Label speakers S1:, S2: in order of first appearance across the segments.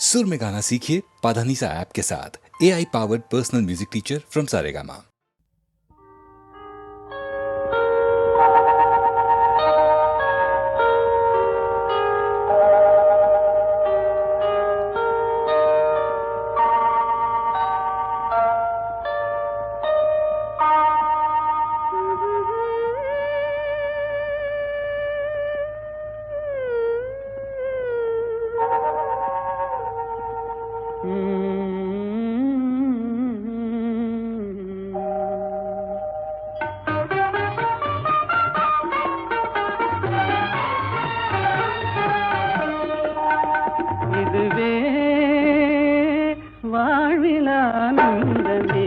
S1: सुर में गाना सीखिए पाधानीसा ऐप के साथ। AI powered personal music teacher from Saregama.
S2: இதுவே வாழ்விலானந்தமே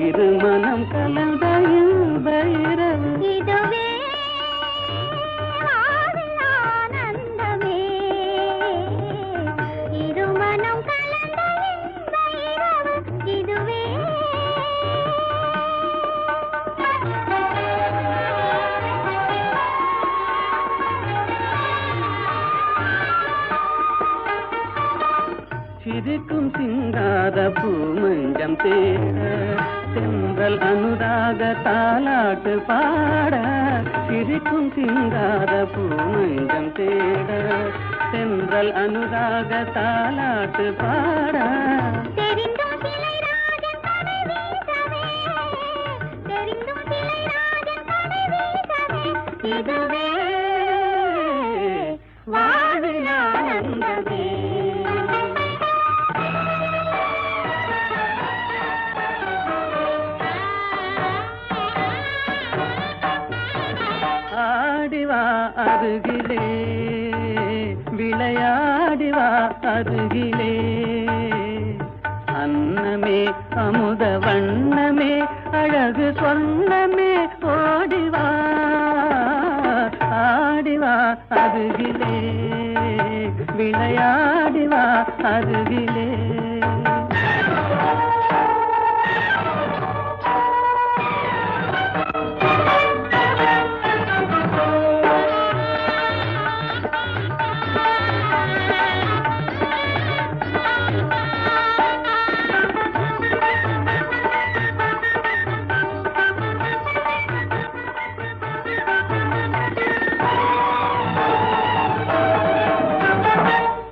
S2: இருமனம் கலந்த இன்பயிரவு.
S3: இதுவே வாழ்விலானந்தமே இருமனம் கலந்த இன்பயிரவு. இதுவே
S2: சிரிக்கும் சிங்கார பூமஞ்சம் தேட தென்றல் அனுராக தாலாட்டு பாட. சிரிக்கும் சிங்கார பூமஞ்சம் தேட தென்றல் அனுராக தாலாட்டு பாட.
S3: தெரிந்தும் சிலை ராஜன் தலை வீசவே, தெரிந்தும் சிலை ராஜன் தலை வீசவே. இதுவே வாழ்விலானந்தமே.
S2: ஆடிவா அருகிலே விளையாடிவா அருகிலே. அன்னமே அமுத வண்ணமே அழகு சொன்னமே ஓடிவா. ஆடிவா அருகிலே விளையாடிவா அருகிலே.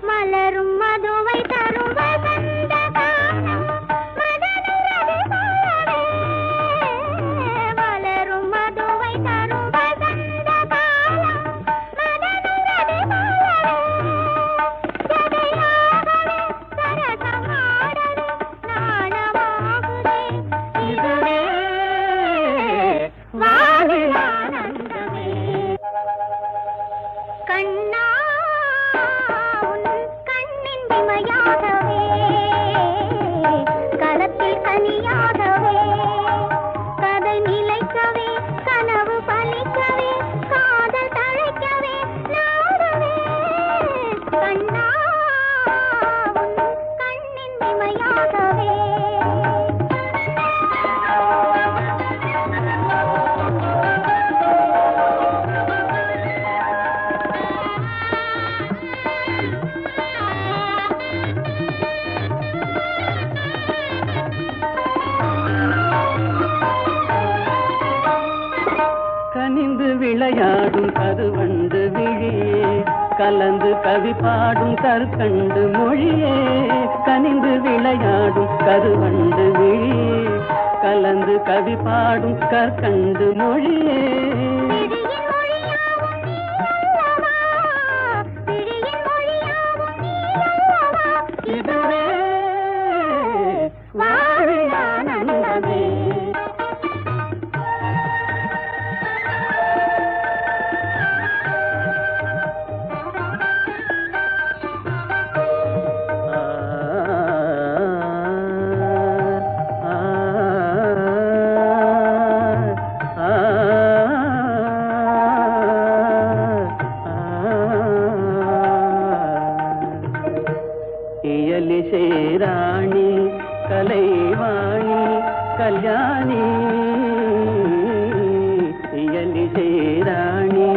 S3: மலரும் மதுவை தரும் வசந்த காலம் மதனுரது மலரே. மலரும் மதுவை தரும் வசந்த காலம் மதனுரது மலரே. ஜதையாகவே சரசமாடவே நாணமாகுதே. இதுவே வாழ்விலானந்தமே. கண்ணா உன் கண்ணின் இமையாகவே, கரத்தில் கனியாகவே, கதை நிலைக்கவே, கனவு பலிக்கவே, காதல் தழைக்கவே நாடவே. கண்ணா உன் கண்ணின் இமையாகவே.
S2: கனிந்து விளையாடும் கருவண்டு விழியே கலந்து கவி பாடும் கற்கண்டு மொழியே. கனிந்து விளையாடும் கருவண்டு விழியே கலந்து கவி பாடும் கற்கண்டு மொழியே.
S3: விழியின் மொழியாவும் நீ அல்லவா, விழியின் மொழியாவும் நீ அல்லவா.
S2: இதுவே
S3: வாழ்விலானந்தமே.
S2: இயலிசை ராணி கலைவாணி கல்யாணி. இயலிசை ராணி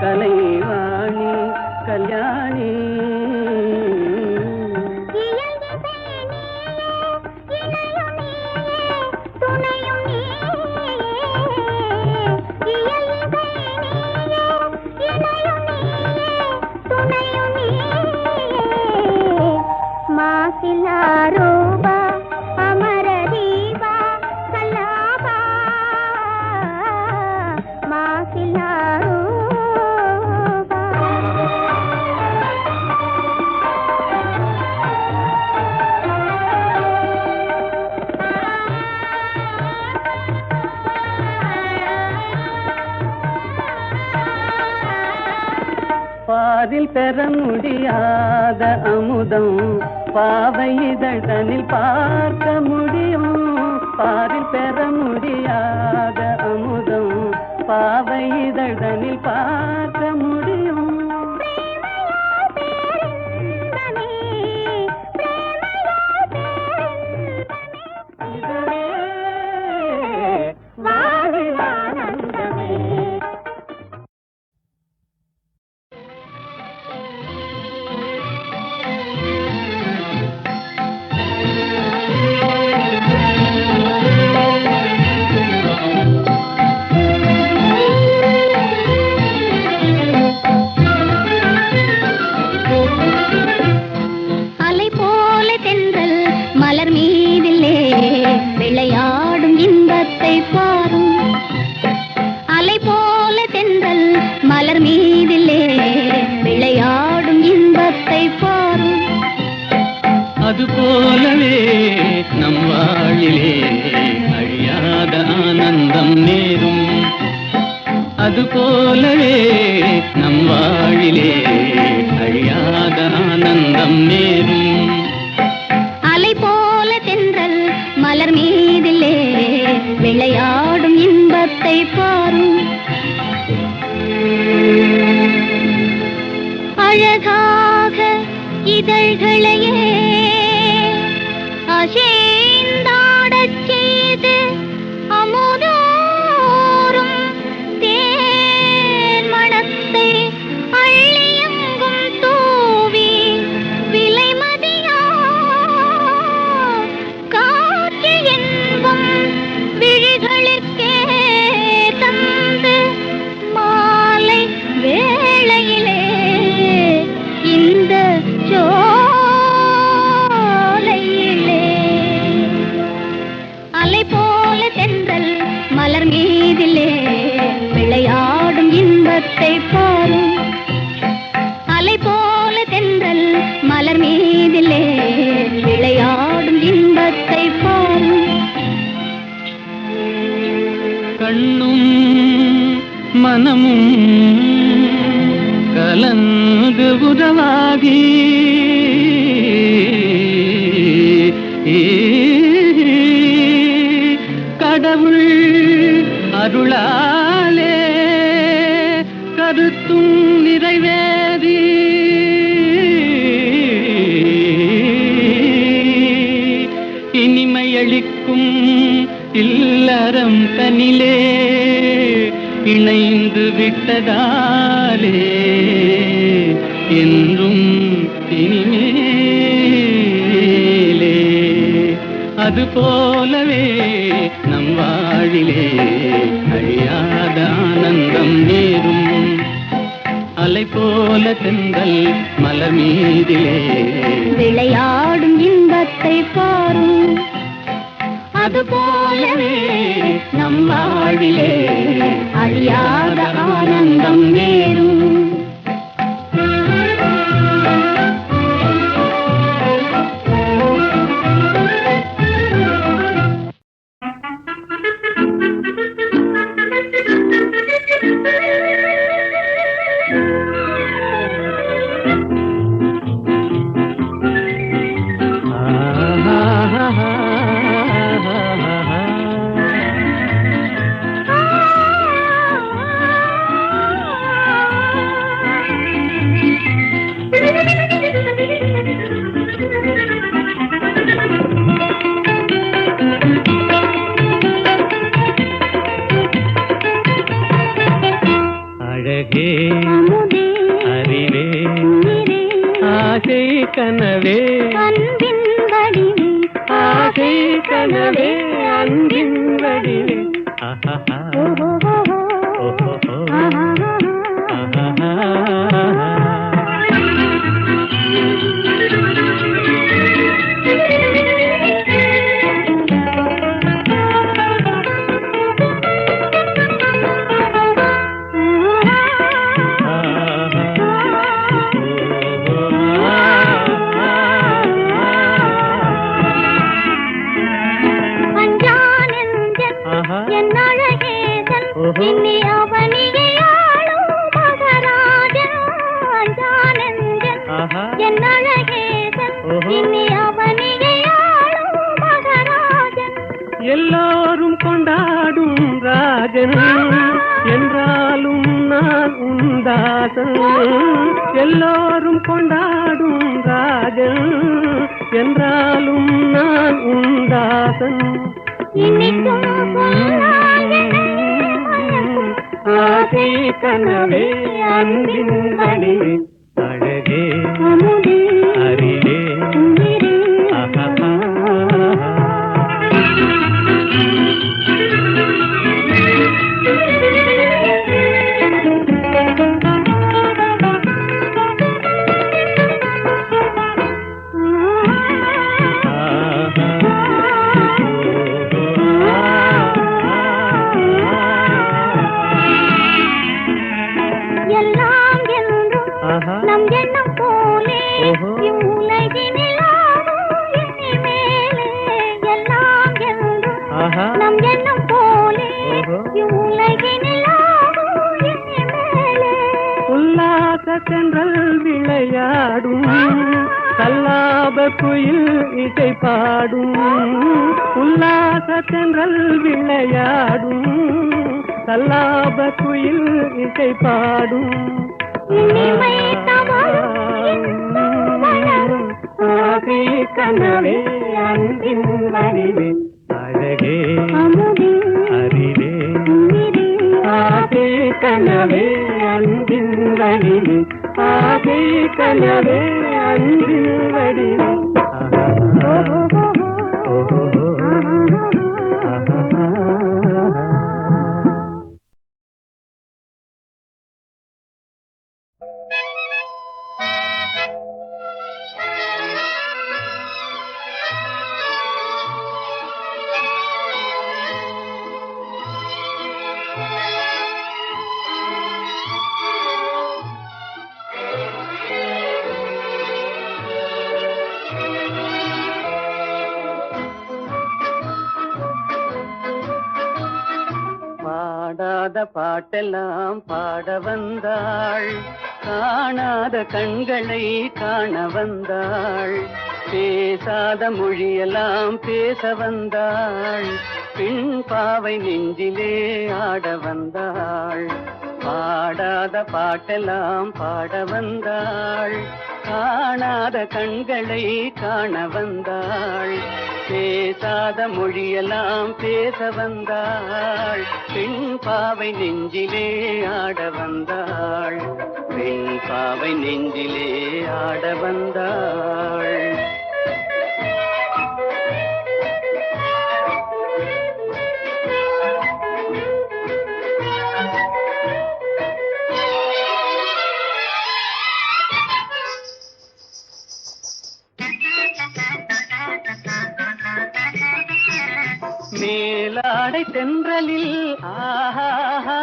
S2: கலைவாணி கல்யாணி.
S3: மாசிலாரூபா அமரதீபா கல்லாபா மாசிலாரூபா
S2: பாதில் பெற முடியாத அமுதம் பாவை இதழ்தனில் பார்க்க முடியும். பாதில் பெற முடியாத அமுதம் பாவை இதழ்தனில் பார்க்க முடியும். இதுவே வாழில் ஆனந்தமே.
S3: அலை போல தென்றல் மலர் மீதிலே விளையாடும் இன்பத்தை பாரும். அலை போல தென்றல் மலர் மீதிலே விளையாடும் இன்பத்தை பாரும்.
S4: அதுபோலவே நம் வாழிலே அழியாத ஆனந்தம் நேரும். அதுபோலவே நம் வாழிலே அழியாத ஆனந்தம் நேரும்.
S3: அலை போல தென்றல் மலர் மீதிலே விளையாடும் இன்பத்தை பாரும். அழகாக இதழ்களையே அசைந்தாடச் செய்து அமுதோறும் தேன் மணத்தை அள்ளியெங்கும் தூவி விலைமதியா காட்சி என்பும் விழிகளுக்கே தந்து மாலை வேளையிலே இந்த சோலையிலே அலை போல தென்றல் மலர் மீதிலே விளையாடும் இன்பத்தை பாரும். அலை போல தென்றல் மலர் மீதிலே விளையாடும் இன்பத்தை பாரும்.
S4: கண்ணும் மனமும் கலந்து உறவாகி கடவுள் அருளாலே கருத்தும் நிறைவேறி இனிமையளிக்கும் இல்லறம் தனிலே இணைந்து விட்டதாலே என்றும் இனிமேலே அதுபோலவே நம் வாழிலே அழியாத ஆனந்தம் நேரும். அலை போல தென்றல் மலர் மீதிலே
S3: விளையாடும் இன்பத்தை பாரும்.
S4: அதுபோலவே நம் வாழிலே அழியாத ஆனந்தம் நேரும். அழகே அறிவே ஆசை கனவே
S3: அன்பின் வடிவே
S4: ஆசை கனவே அன்பின் வடிவே
S3: என் அழகேசன் இனி அவனியை ஆளும் மகராஜன்.
S4: எல்லோரும் கொண்டாடும் ராஜன் என்றாலும் நான் உந்தாசன். எல்லோரும் கொண்டாடும் ராஜன் என்றாலும் நான் உந்தாசன். ஆசை கனவே அன்பின் வடிவே அழகே அறிவே
S3: நம் எண்ணம் போலே இவ்வுலகினில் ஆடும் இனிமேலே. எல்லாம் என்றும் நம் எண்ணம் போலே இவ்வுலகினில் ஆடும் இனிமேலே.
S4: உல்லாச தென்றல் விளையாடும் கல்லாப குயில் இசை பாடும். உல்லாச தென்றல் விளையாடும் கல்லாப குயில் இசை பாடும்.
S3: இனிமை தவழும்
S4: ஆசை கனவே அன்பின் வடிவே அழகே அறிவே ஆசை கனவே அன்பின் வடிவே ஆசை கனவே அன்பின் வடிவே. பாடாத பாட்டெல்லாம் பாட வந்தாள், காணாத கண்களை காண வந்தாள், பேசாத மொழியெல்லாம் பேச வந்தாள், பெண் பாவை நெஞ்சிலே ஆட வந்தாள். பாடாத பாட்டெல்லாம் பாட வந்தாள், காணாத கண்களை காண வந்தாள், பேசாத மொழியெல்லாம் பேச வந்தாள், பெண் பாவை நெஞ்சிலே ஆட வந்தாள், பெண் பாவை நெஞ்சிலே ஆட வந்தாள். மேலாடை தென்றலில் ஆஹா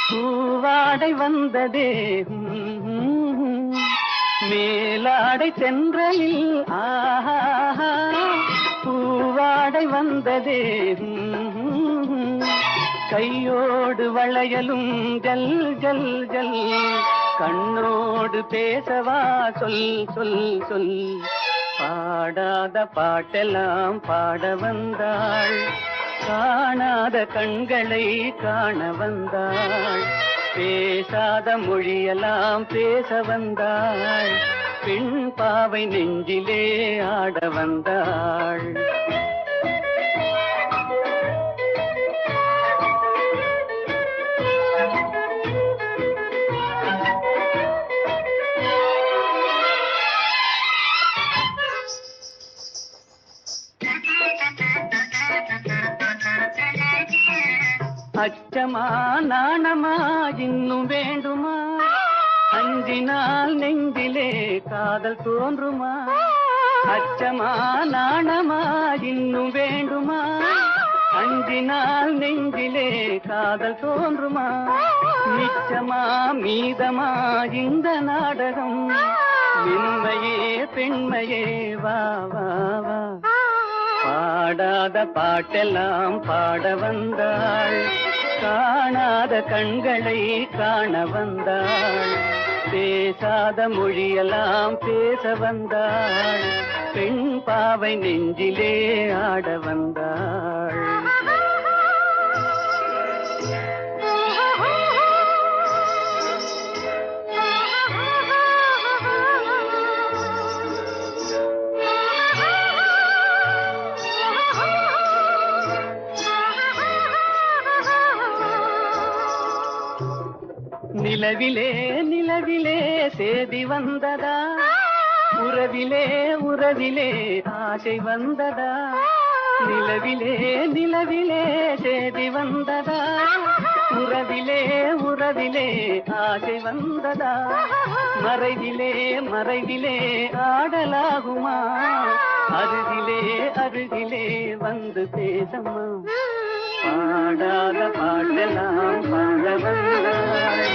S4: பூவாடை வந்ததே, மேலாடை தென்றலில் ஆஹா பூவாடை வந்ததே, கையோடு வளையலும் ஜல் ஜல் ஜல், கண்ணோடு பேசவா சொல் சொல் சொல். பாடாத பாட்டெல்லாம் பாட வந்தாள், காணாத கண்களை காண வந்தாள், பேசாத மொழியெல்லாம் பேச வந்தாள், பெண் பாவை நெஞ்சிலே ஆட வந்தாள். அச்சமா நாணமா இன்னும் வேண்டுமா, அஞ்சினால் நெஞ்சிலே காதல் தோன்றுமா, அச்சமா நாணமா இன்னும் வேண்டுமா, அஞ்சினால் நெஞ்சிலே காதல் தோன்றுமா, நிச்சமா மீதமா இந்த நாடகம், மென்மையே பெண்மையே வா வா வா. பாடாத பாட்டெல்லாம் பாட வந்தாள், காணாத கண்களை காண வந்தாள், பேசாத மொழியெல்லாம் பேச வந்தாள், பெண் பாவை நெஞ்சிலே ஆட வந்தாள். நிலவிலே நிலவிலே சேதி வந்ததா, உறவிலே உறவிலே ஆசை வந்ததா. நிலவிலே நிலவிலே சேதி வந்ததா, உறவிலே உறவிலே ஆசை வந்ததா. மறைவிலே மறைவிலே ஆடலாகுமா, அருகிலே அருகிலே வந்து பேசம்மா. பாடாத பாடலாம் பாட வந்தாள்,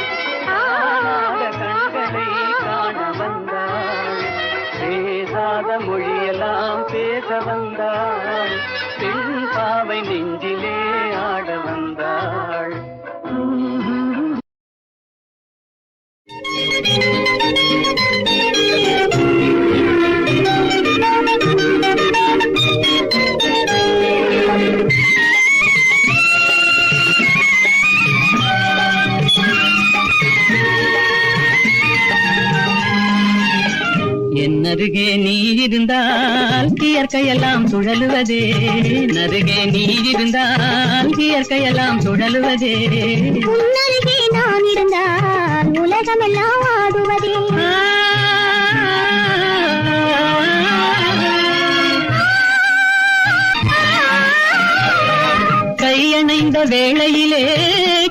S4: காணாத கண்களை காண வந்தாள். பேசாத மொழியெல்லாம் பேச வந்தாள், பெண் பாவை நெஞ்சிலே ஆட வந்தாள்.
S2: என்னருகே நீ இருந்தால் இயற்கையெல்லாம் சுழலுவதே, நருகே நீ இருந்தால் இயற்கையெல்லாம் சுழலுவதே.
S3: உன்னருகே நான் இருந்தால் உலகமெல்லாம் ஆடுவதே.
S2: கையணைந்த வேளையிலே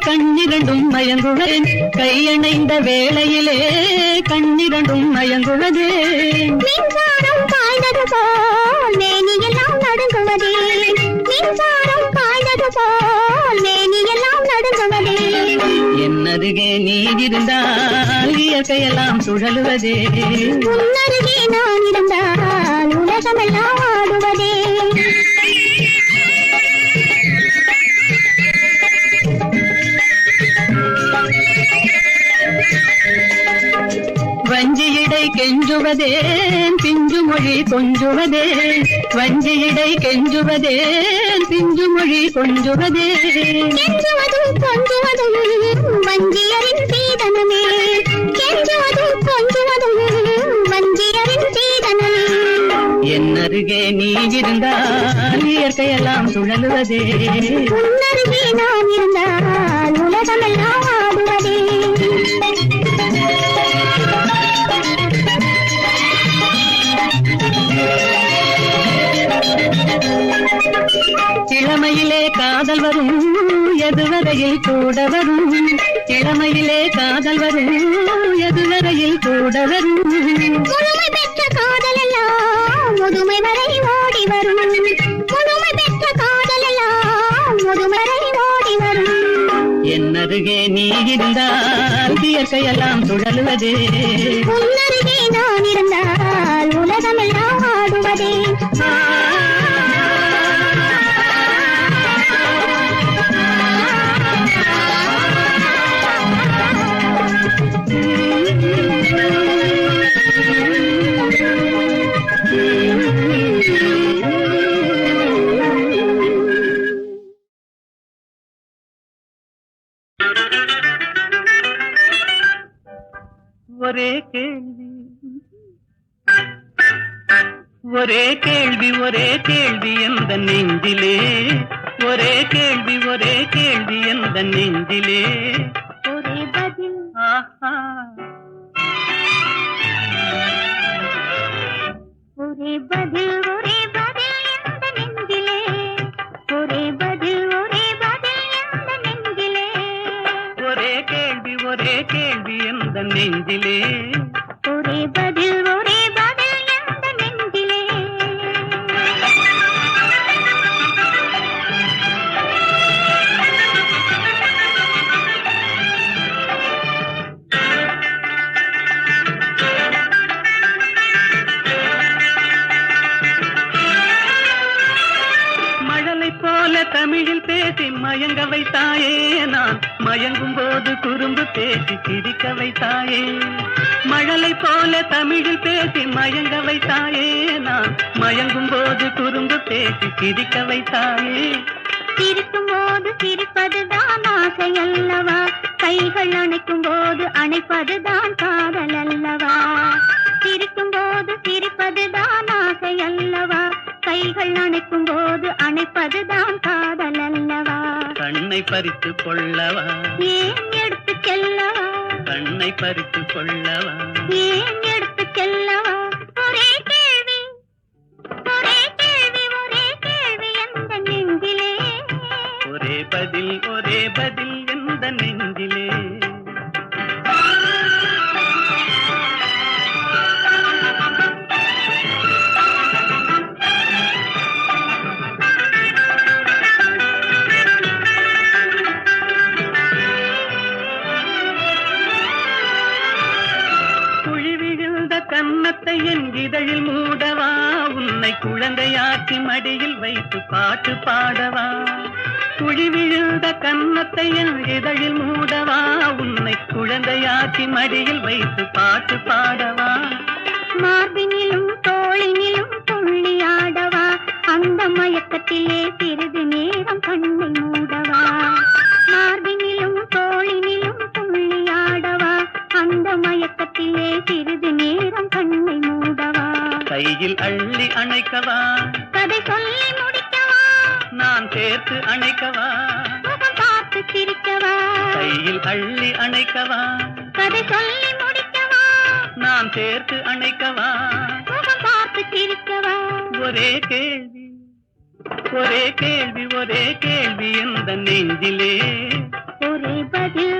S2: கண்ணிரண்டும் மயங்குவதே, கையணைந்த வேளையிலே கண்ணிரண்டும் மயங்குவதே.
S3: மின்சாரம் பாய்ந்தது போல் மேனியெல்லாம் நடுங்குவதே, மின்சாரம் பாய்ந்தது போல் மேனியெல்லாம் நடுங்குவதே.
S2: என்னருகே நீ இருந்தால் இயற்கையெல்லாம் சுழலுவதே.
S3: உன்னருகே நான் இருந்தால் உலகமெல்லாம் ஆடுவதே.
S2: வஞ்சியிடை கெஞ்சுவதே பிஞ்சு மொழி கொஞ்சுவதே, வஞ்சியிடை கெஞ்சுவதே பிஞ்சு மொழி கொஞ்சுவதே.
S3: கெஞ்சுவதும் கொஞ்சுவதும் வஞ்சியரின் சீதனமே, கெஞ்சுவதும் கொஞ்சுவதும் வஞ்சியரின் சீதனமே.
S2: என்னருகே நீ இருந்தால் இயற்கையெல்லாம் சுழலுவதே.
S3: உன்னருகே நான் இருந்தால் உலகமெல்லாம் ஆடுவதே.
S2: இளமையிலே காதல் வரும் எதுவரையில் கூட வரும், இளமையிலே காதல் வரும் எதுவரையில் கூட வரும்.
S3: முழுமை பெற்ற காதல் எல்லாம் முதுமை வரை ஓடி வரும், முழுமை பெற்ற காதல் எல்லாம் முதுமை வரை ஓடி வரும்.
S2: என்னருகே நீ இருந்தால் இயற்கையெல்லாம் சுழலுவதே.
S3: உன்னருகே நான் இருந்தால் உலகமெல்லாம் ஆடுவதே.
S2: ஒரே கேள்வி ஒரே கேள்வி ஒரே கேள்வி எந்த நெஞ்சிலே, ஒரே கேள்வி ஒரே கேள்வி எந்த நெஞ்சிலே.
S3: ஒரே பதில்
S2: ஆஹா
S3: ஒரே பதில் ஒரே பதில் எந்த நெஞ்சிலே, ஒரே பதில் ஒரே பதில் எந்த நெஞ்சிலே.
S2: ஒரே கேள்வி எந்த நெஞ்சிலே,
S3: ஒரே பதில் ஒரே பதில் எந்த நெஞ்சிலே.
S2: மயங்க வைத்தாயே நான் மயங்கும் போது குறும்பு பேசி சிரிக்க வைத்தாயே மழலை போல தமிழில் பேசி மயங்க வைத்தாயே நான் மயங்கும் போது குறும்பு பேசி சிரிக்க வைத்தாயே
S3: சிரிக்கும் போது சிரிப்பதுதான் ஆசை அல்லவா கைகள் அணைக்கும் போது அணைப்பதுதான் காதல் அல்லவா சிரிக்கும் போது சிரிப்பதுதான் ஆசை அல்லவா கைகள் அணைக்கும் போது அணைப்பதுதான் காதல் அல்லவா
S2: கண்ணை பறித்து கொள்ளவா
S3: ஏன் எடுத்து செல்லவா
S2: கண்ணை பறித்து கொள்ளவா
S3: ஏன் எடுத்து செல்லவா ஒரே கேள்வி ஒரே கேள்வி ஒரே கேள்வி எந்த நெஞ்சிலே
S2: ஒரே பதில் எந்த நெஞ்சிலே கன்னத்தை என் இதழில் மூடவா உன்னை குழந்தையாக்கி மடியில் வைத்து பாட்டு பாடவா குழி விழுந்த கன்னத்தை என் இதழில் மூடவா உன்னை குழந்தையாக்கி மடியில் வைத்து பாட்டு பாடவா
S3: மார்பினிலும் தோளினிலும் துள்ளியாடவா அந்த மயக்கத்திலே சிறிது நேரம் கண்ணை மூடவா மார்பினிலும் தோளினிலும் துள்ளியாடவா அந்த மயக்கத்திலே சிறிது நேரம் கண்ணை மூடவா
S2: கையில் அள்ளி அணைக்கவா
S3: கதை சொல்லி முடிக்கவா
S2: நான் சேர்த்து அணைக்கவா
S3: முகம் பார்த்து சிரிக்கவா
S2: கையில் அள்ளி அணைக்கவா
S3: கதை சொல்லி முடிக்கவா
S2: நான் சேர்த்து அணைக்கவா
S3: முகம் பார்த்து சிரிக்கவா
S2: ஒரே கேள்வி ஒரே கேள்வி ஒரே கேள்வி எந்த நெஞ்சிலே
S3: ஒரே பதில்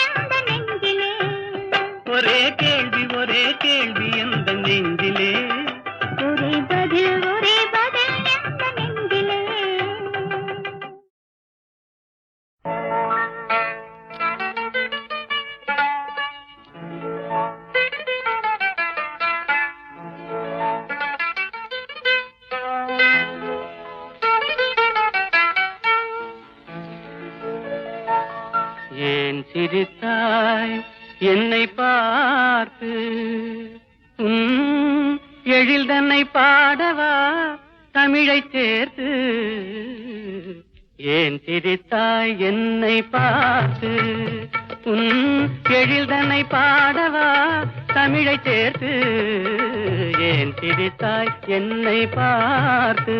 S3: எந்த நெஞ்சிலே
S2: ஒரே கேள்வி எந்த நெஞ்சிலே
S3: ஒரே பதில் எந்த நெஞ்சிலே
S4: ஏன் சிரித்தாய் என்னை பார்த்து எழில் தன்னை பாடவா தமிழை சேர்த்து ஏன் சிரித்தாய் என்னை பார்த்து எழில் தன்னை பாடவா தமிழை சேர்த்து ஏன் சிரித்தாய் என்னை பார்த்து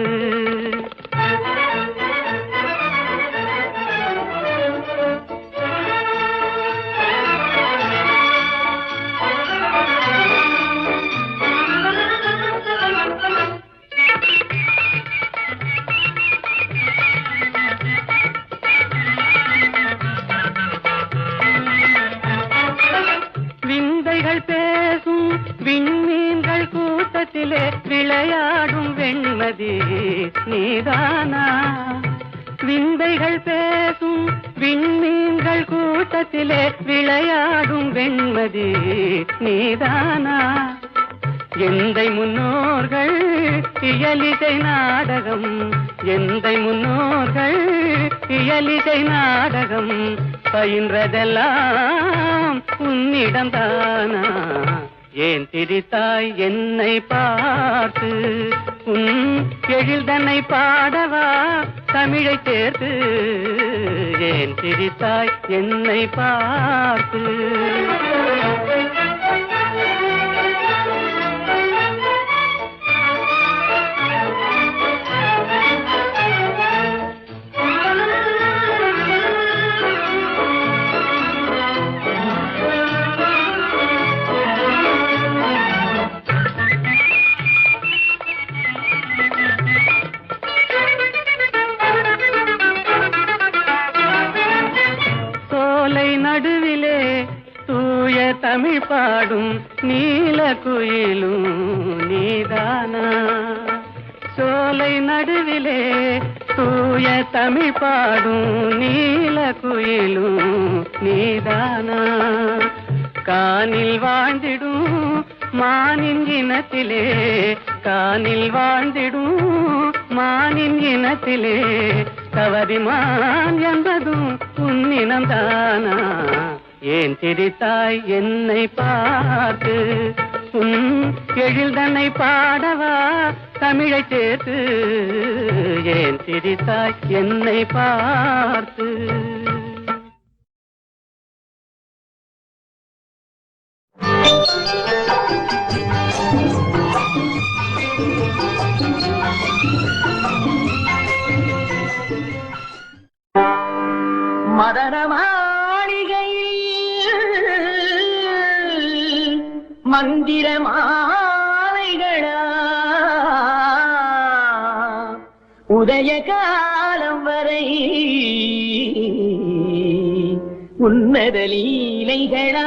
S4: பேசும் விண்மீன்கள் கூட்டத்திலே விளையாடும் வெண்மதி நீதானா விந்தைகள் பேசும் விண்மீன்கள் கூட்டத்திலே விளையாடும் வெண்மதி நீதானா எந்தை முன்னோர்கள் இயலிசை நாடகம் எந்தை முன்னோர்கள் இயலிசை நாடகம் பயின்றதெல்லாம் உன்னிடம்தானா ஏன் சிரித்தாய் என்னை பார்த்து எழில் தன்னை பாடவா தமிழை சேர்த்து ஏன் சிரித்தாய் என்னை பார்த்து நடுவிலே தூய தமிழ் பாடும் நீல குயிலும் நீதானா சோலை நடுவிலே தூய தமிழ் பாடும் நீல குயிலும் நீதானா கானில் வாழ்ந்திடும் மானின் இனத்திலே கானில் வாழ்ந்திடும் மானின் இனத்திலே கவரிமான் என்பதும் உன்னினந்தானா? ஏன் சிரித்தாய் என்னை பார்த்து? உன் எழில் தன்னை பாடவா தமிழை சேர்த்து? ஏன் சிரித்தாய் என்னை பார்த்து?
S2: மதன மாளிகையில் மந்திர மாலைகளா, உதய காலம் வரை உன்னத லீலைகளா,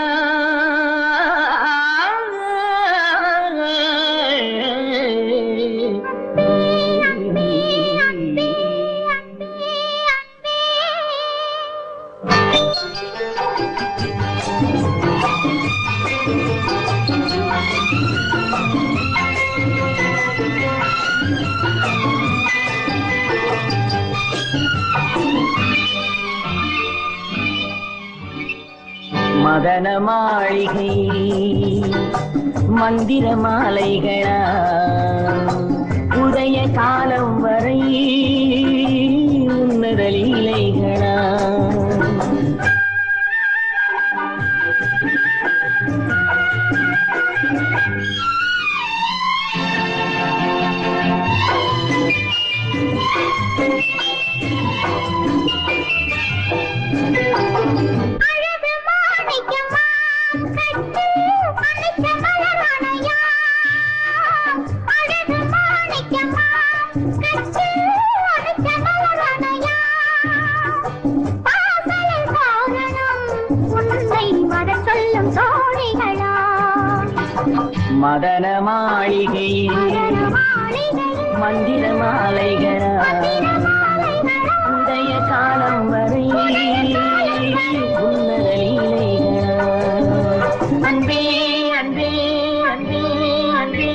S2: மதன மாளிகை மந்திர மாலைகளா, உதய காலம் வரை உன்னத லீலைகளா. மதன மாளிகையில் மந்திர மாலைகளா, உதய காலம் வரை உன்னத லீலைகளா. அன்பே அன்பே அன்பே அன்பே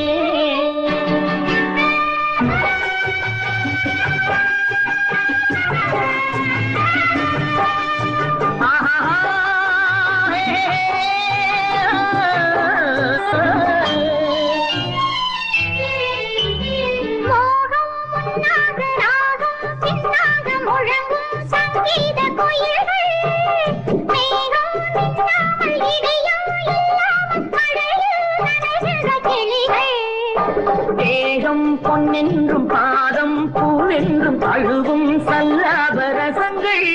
S2: தேகம் பொன்னென்றும் பாதம் பூவென்றும் அழுவும் சல்லாபரசங்கள்,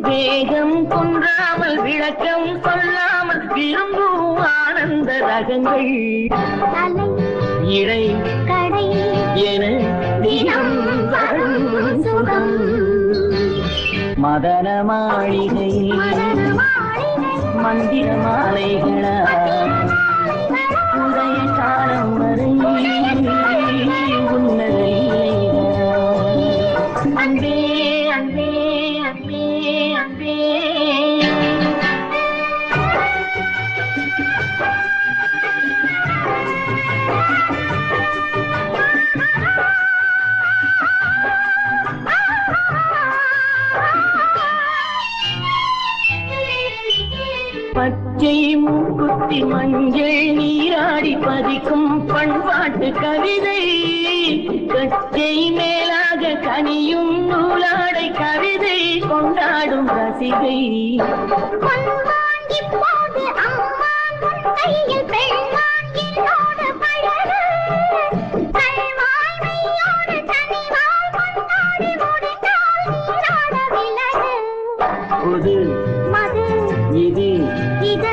S2: வேகம் கொன்றாமல் விளக்கம் சொல்லாமல் விரும்பும் ஆனந்த ரகங்கள். இடை கடை என தினம் வரும் சுகம். மதன மாளிகை மந்திர மாலைகளா, உதய காலம் வரை உன்னத லீலைகளா. அன்பே அன்பே அன்பே அன்பே பச்சை மூக்குத்தி மஞ்சள் நீராடி பதிக்கும் பண்பாட்டு கவிதை, கச்சை மேலாக கனியும் நூலாடை கவிதை கொண்டாடும் ரசிகை. புது இது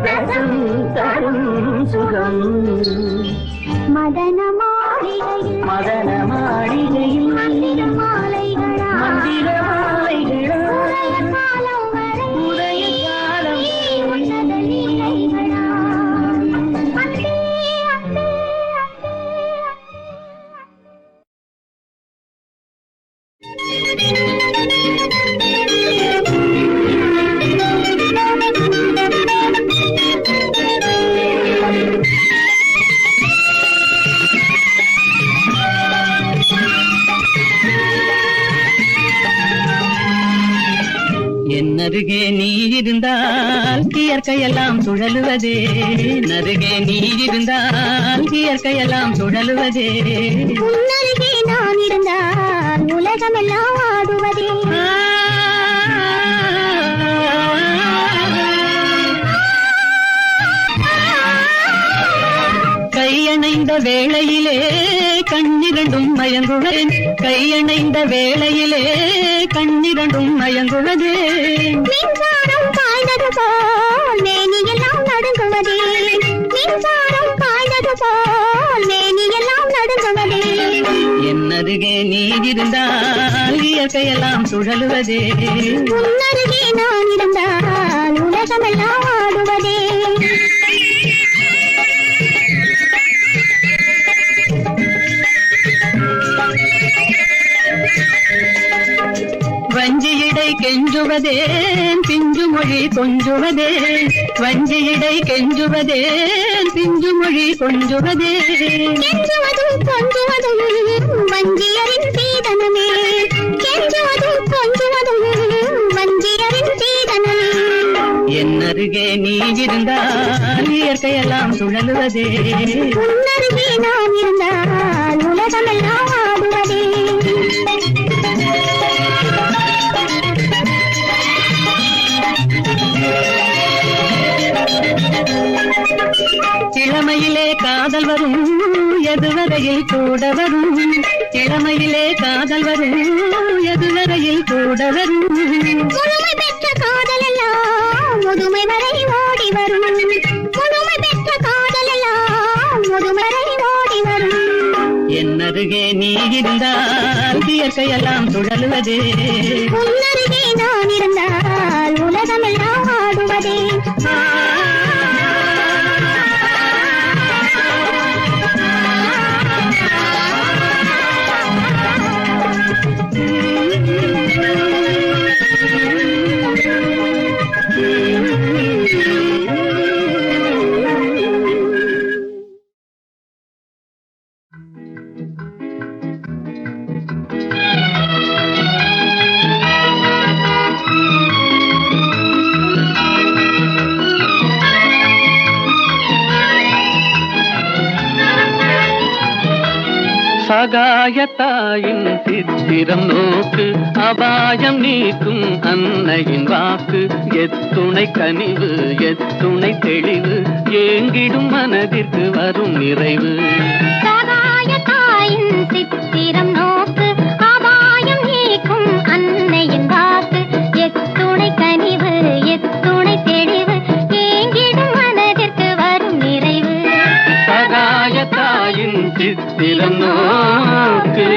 S2: ரசம் தரும் சுகம்.
S3: மதன மாளிகையில்
S2: மதன மாளிகையில்
S3: மந்திர மாலைகளா,
S2: மந்திர மாலைகளா,
S3: காலம் வரை
S2: உதய காலம்
S3: உன்னத லீலைகளா. அன்பே அன்பே அன்பே
S2: அருகே நீ இருந்தால் இயற்கையெல்லாம் சுழலுவதே அருகே நீ இருந்தால் இயற்கையெல்லாம் சுழலுவதே
S3: உன்னருகே நான் இருந்தால் உலகமெல்லாம் ஆடுவதே
S2: கையணைந்த வேளையிலே கண்ணிரண்டும் மயங்குவேன் கையணைந்த வேளையிலே கண்ணிரண்டும் மயங்குவதே
S3: மின்சாரம் பாய்ந்தது போல் மேனியெல்லாம் நடுங்குவதே மின்சாரம் பாய்ந்தது போல் மேனியெல்லாம் நடுங்குவதே
S2: என்னருகே நீ இருந்தால் இயற்கையெல்லாம் சுழலுவதே
S3: உன்னருகே நான் இருந்தால் உலகமெல்லாம் ஆடுவதே
S2: வஞ்சியிடை கெஞ்சுவதேன் பிஞ்சு மொழி கொஞ்சுவதே வஞ்சியிடை கெஞ்சுவதேன் பிஞ்சு மொழி கொஞ்சுவதே
S3: கெஞ்சுவதும் கொஞ்சுவதும் வஞ்சியரின் சீதனமே கெஞ்சுவதும் கொஞ்சுவதும் வஞ்சியரின் சீதனமே
S2: என்னருகே நீ இருந்தால் இயற்கையெல்லாம் சுழலுவதே
S3: உன்னருகே நான் இருந்தால் உலகமெல்லாம் ஆடுவதே
S2: இளமையிலே காதல் வரும் எதுவரையில் கூட வரும் இளமையிலே காதல் வரும் எதுவரையில் கூட வரும்
S3: முழுமை பெற்ற காதலெல்லாம் முதுமை வரை ஓடி வரும் முழுமை பெற்ற காதலெல்லாம் முதுமை வரை ஓடி வரும்
S2: என்னருகே நீ இருந்தால் இயற்கையெல்லாம் சுழலுவதே
S3: உன்னருகே நான் இருந்தால் உலகமெல்லாம் ஆடுவதே
S4: சகாயத்தாயின் சித்திரம் நோக்கு அபாயம் நீக்கும் அன்னையின் வாக்கு எத்துணை கனிவு எத்துணை தெளிவு ஏங்கிடும் மனதிற்கு வரும் நிறைவு
S3: சகாயத்தாயின் சித்திரம் நோக்கு அபாயம் நீக்கும் அன்னையின் வாக்கு எத்துணை கனிவு எத்துணை தெளிவு ஏங்கிடும் மனதிற்கு வரும் நிறைவு
S4: சகாயத்தாயின் சித்திரம் நோக்கு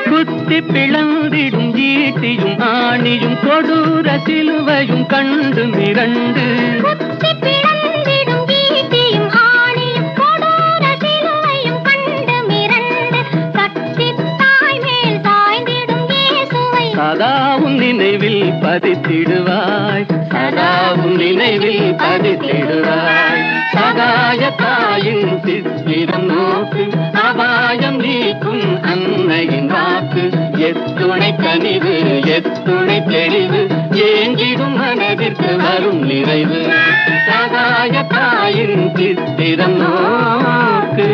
S4: குத்தி பிளந்திடும் ஈட்டியும் ஆணியும் கொடூர சிலுவையும் கண்டு மிரண்டு
S3: குத்தி பிளந்திடும் ஈட்டியும் ஆணியும் கொடூர சிலுவையும் கண்டு மிரண்டு சக்தி தாய் மேல் சாய்ந்திடும் இயேசுவை
S4: சதாவும் நினைவில் பதித்திடுவாய் சதாவும் நினைவில் பதித்திடுவாய் சகாயத்தாயின் சித்திரம் நோக்கு அபாயம் நீக்கும் அன்னையின் வாக்கு எத்துணை கனிவு எத்துணை தெளிவு ஏங்கிடும் மனதிற்கு வரும் நிறைவு சகாயத்தாயின் சித்திரம் நோக்கு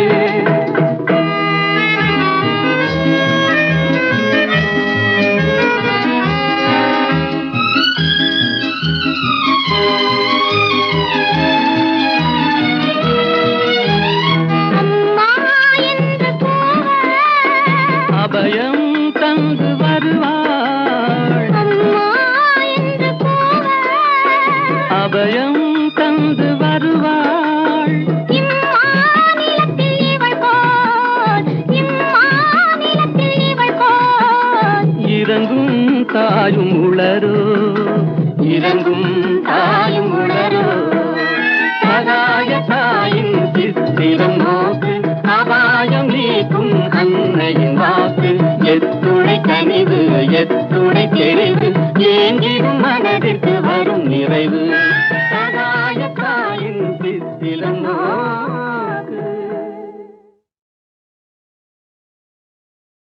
S4: அபயம் தந்து வருவாள் அபயம் தந்து வருவாள்
S3: இம்மாநிலத்தில் இவள் போல்
S4: இறங்கும் தாயும் உளரோ இறங்கும் தாயும் உளரோ சகாயத்தாயின் சித்திரம் நோக்கு அபாயம் நீக்கும் அன்னையின் வாக்கு எத்துணை கனிவு எத்துணை தெளிவு ஏங்கிடும் மனதிற்கு